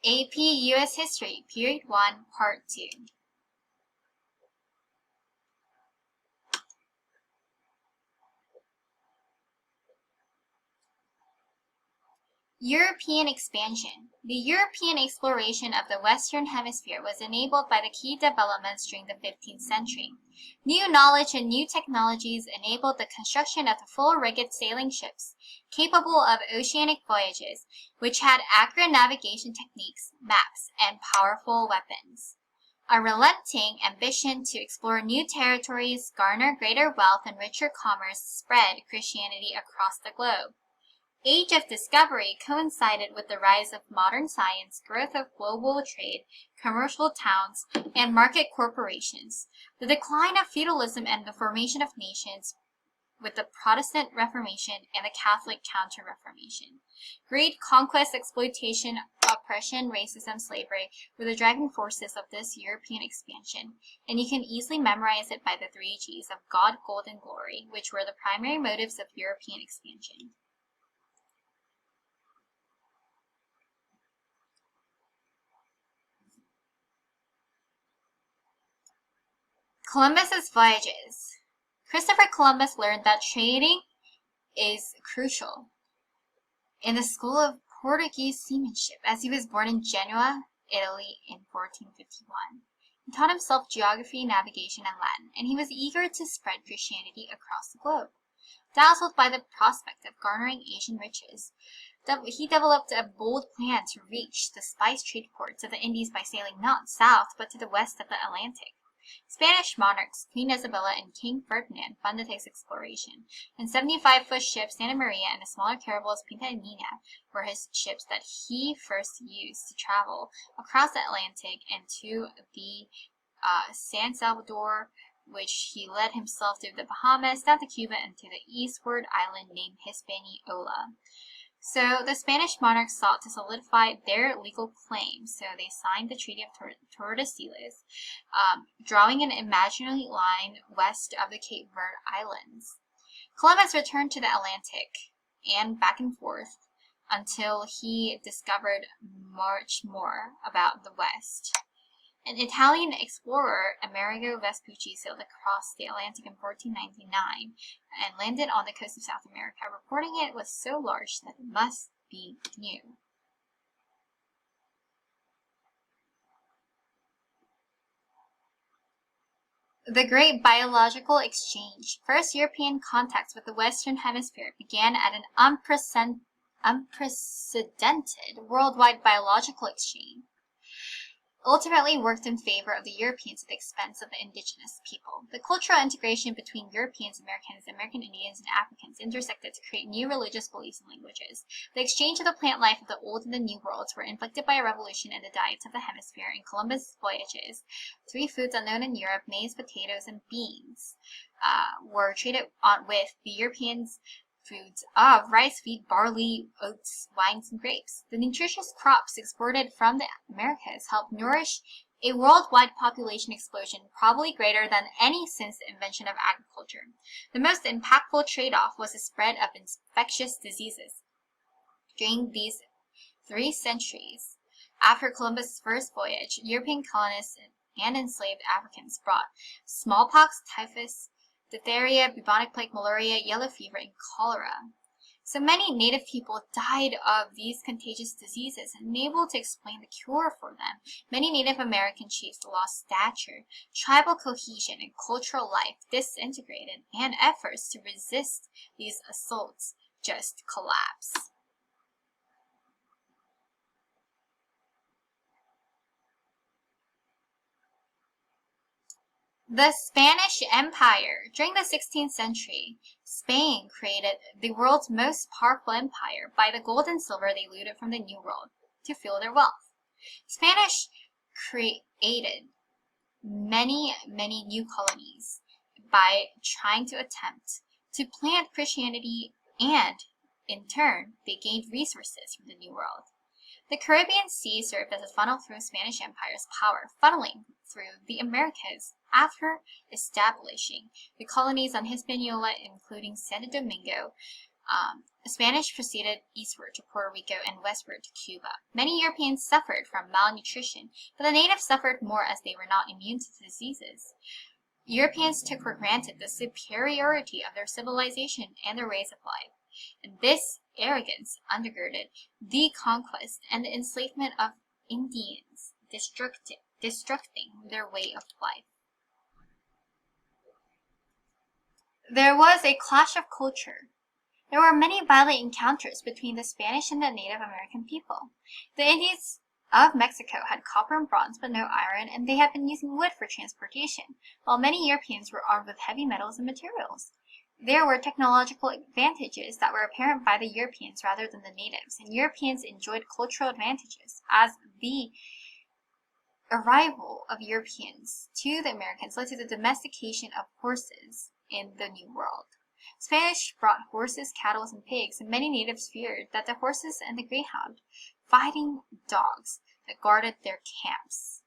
AP U.S. History, Period 1, Part 2. European expansion. The European exploration of the Western Hemisphere was enabled by the key developments during the 15th century. New knowledge and new technologies enabled the construction of the full-rigged sailing ships, capable of oceanic voyages, which had accurate navigation techniques, maps, and powerful weapons. A relenting ambition to explore new territories, garner greater wealth, and richer commerce spread Christianity across the globe. Age of discovery coincided with the rise of modern science, growth of global trade, commercial towns, and market corporations, the decline of feudalism and the formation of nations with the Protestant Reformation and the Catholic Counter-Reformation. Greed, conquest, exploitation, oppression, racism, slavery were the driving forces of this European expansion, and you can easily memorize it by the 3 G's of God, Gold, and Glory, which were the primary motives of European expansion. Columbus's voyages. Christopher Columbus learned that trading is crucial in the School of Portuguese Seamanship as he was born in Genoa, Italy in 1451. He taught himself geography, navigation, and Latin, and he was eager to spread Christianity across the globe. Dazzled by the prospect of garnering Asian riches, he developed a bold plan to reach the spice trade ports of the Indies by sailing not south, but to the west of the Atlantic. Spanish monarchs Queen Isabella and King Ferdinand funded his exploration, and 75-foot ship Santa Maria and the smaller caravels Pinta and Nina were his ships that he first used to travel across the Atlantic and to the San Salvador, which he led himself through the Bahamas, down to Cuba, and to the eastward island named Hispaniola. So the Spanish monarchs sought to solidify their legal claim, so they signed the Treaty of Tordesillas, drawing an imaginary line west of the Cape Verde Islands. Columbus returned to the Atlantic and back and forth until he discovered much more about the West. An Italian explorer, Amerigo Vespucci, sailed across the Atlantic in 1499 and landed on the coast of South America, reporting it was so large that it must be new. The Great Biological Exchange. First European contacts with the Western Hemisphere began at an unprecedented worldwide biological exchange, ultimately worked in favor of the Europeans at the expense of the indigenous people. The cultural integration between Europeans, Americans, American Indians, and Africans intersected to create new religious beliefs and languages. The exchange of the plant life of the Old and the New Worlds were inflicted by a revolution in the diets of the hemisphere. In Columbus' voyages, 3 foods unknown in Europe, maize, potatoes, and beans, were traded on with the Europeans' foods of rice, wheat, barley, oats, wines, and grapes. The nutritious crops exported from the Americas helped nourish a worldwide population explosion probably greater than any since the invention of agriculture. The most impactful trade-off was the spread of infectious diseases. During these 3 centuries, after Columbus' first voyage, European colonists and enslaved Africans brought smallpox, typhus, diphtheria, bubonic plague, malaria, yellow fever, and cholera. So many native people died of these contagious diseases, and unable to explain the cure for them, many Native American chiefs lost stature, tribal cohesion, and cultural life disintegrated, and efforts to resist these assaults just collapsed. The Spanish Empire. During the 16th century, Spain created the world's most powerful empire by the gold and silver they looted from the New World to fuel their wealth. Spanish created many new colonies by trying to attempt to plant Christianity, and in turn, they gained resources from the New World. The Caribbean Sea served as a funnel through Spanish Empire's power, funneling through the Americas after establishing the colonies on Hispaniola, including Santo Domingo, The Spanish proceeded eastward to Puerto Rico and westward to Cuba. Many Europeans suffered from malnutrition, but the natives suffered more as they were not immune to diseases. Europeans took for granted the superiority of their civilization and their ways of life, and this arrogance undergirded the conquest and the enslavement of Indians, destructing their way of life. There was a clash of culture. There were many violent encounters between the Spanish and the Native American people. The Indians of Mexico had copper and bronze but no iron, and they had been using wood for transportation, while many Europeans were armed with heavy metals and materials. There were technological advantages that were apparent by the Europeans rather than the natives, and Europeans enjoyed cultural advantages as the arrival of Europeans to the Americans led to the domestication of horses in the New World. Spanish brought horses, cattle, and pigs, and many natives feared that the horses and the greyhound, fighting dogs that guarded their camps.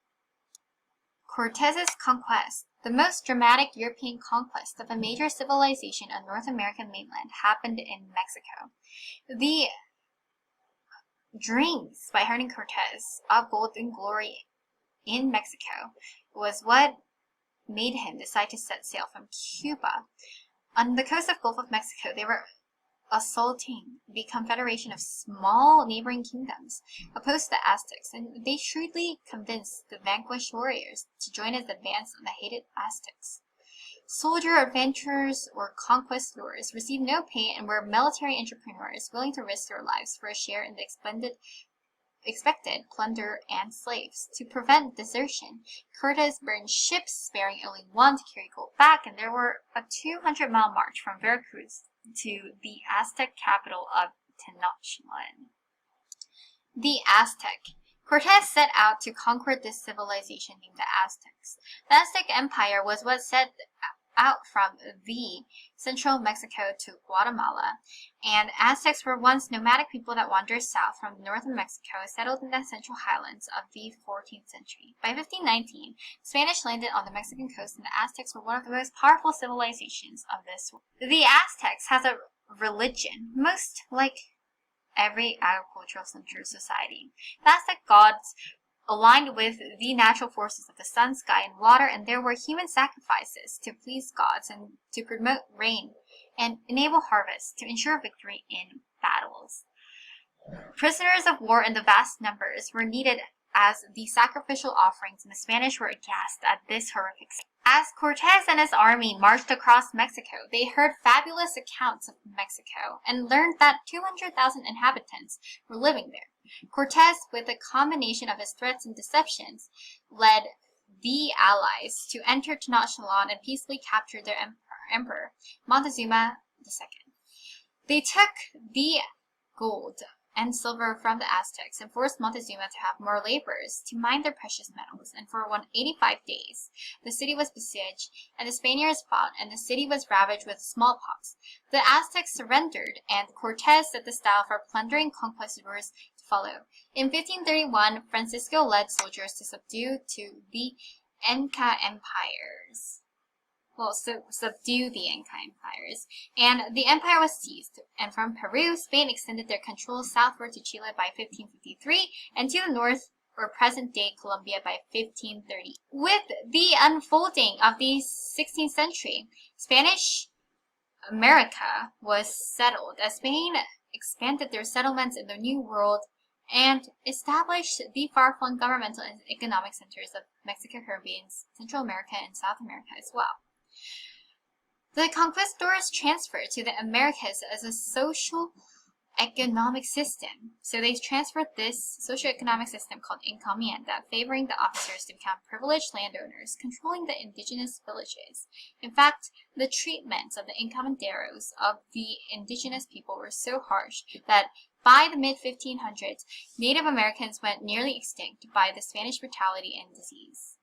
Cortez's conquest, the most dramatic European conquest of a major civilization on North American mainland, happened in Mexico. The dreams by Hernan Cortez of gold and glory in Mexico was what made him decide to set sail from Cuba. On the coast of Gulf of Mexico, they were assaulting the confederation of small neighboring kingdoms opposed to the Aztecs, and they shrewdly convinced the vanquished warriors to join his advance on the hated Aztecs. Soldier adventurers or conquistadors received no pay and were military entrepreneurs willing to risk their lives for a share in the expected plunder and slaves. To prevent desertion, Cortez burned ships, sparing only one to carry gold back, and there were a 200-mile march from Veracruz to the Aztec capital of Tenochtitlan. The Aztec. Cortez set out to conquer this civilization named the Aztecs. The Aztec Empire was what set out from the central Mexico to Guatemala, and Aztecs were once nomadic people that wandered south from northern Mexico, settled in the central highlands of the 14th century. By 1519, Spanish landed on the Mexican coast, and the Aztecs were one of the most powerful civilizations of this world. The Aztecs has a religion, most like every agricultural-centered society. The Aztec gods aligned with the natural forces of the sun, sky, and water, and there were human sacrifices to please gods and to promote rain and enable harvest to ensure victory in battles. Prisoners of war in the vast numbers were needed as the sacrificial offerings, and the Spanish were aghast at this horrific sight. As Cortez and his army marched across Mexico, they heard fabulous accounts of Mexico and learned that 200,000 inhabitants were living there. Cortez, with a combination of his threats and deceptions, led the allies to enter Tenochtitlan and peacefully capture their emperor, Montezuma II. They took the gold and silver from the Aztecs and forced Montezuma to have more laborers to mine their precious metals, and for 185 days the city was besieged, and the Spaniards fought, and the city was ravaged with smallpox. The Aztecs surrendered, and Cortez set the style for plundering conquistadors to follow. In 1531, Francisco led soldiers to subdue the Inca empires. Subdue the Inca empires, and the empire was seized. And from Peru, Spain extended their control southward to Chile by 1553, and to the north, or present-day Colombia, by 1530. With the unfolding of the 16th century, Spanish America was settled as Spain expanded their settlements in the New World and established the far-flung governmental and economic centers of Mexico, Caribbean, Central America, and South America as well. The conquistadors transferred to the Americas as a social-economic system. So they transferred this socio-economic system called encomienda, favoring the officers to become privileged landowners, controlling the indigenous villages. In fact, the treatment of the encomenderos of the indigenous people were so harsh that by the mid-1500s, Native Americans went nearly extinct by the Spanish brutality and disease.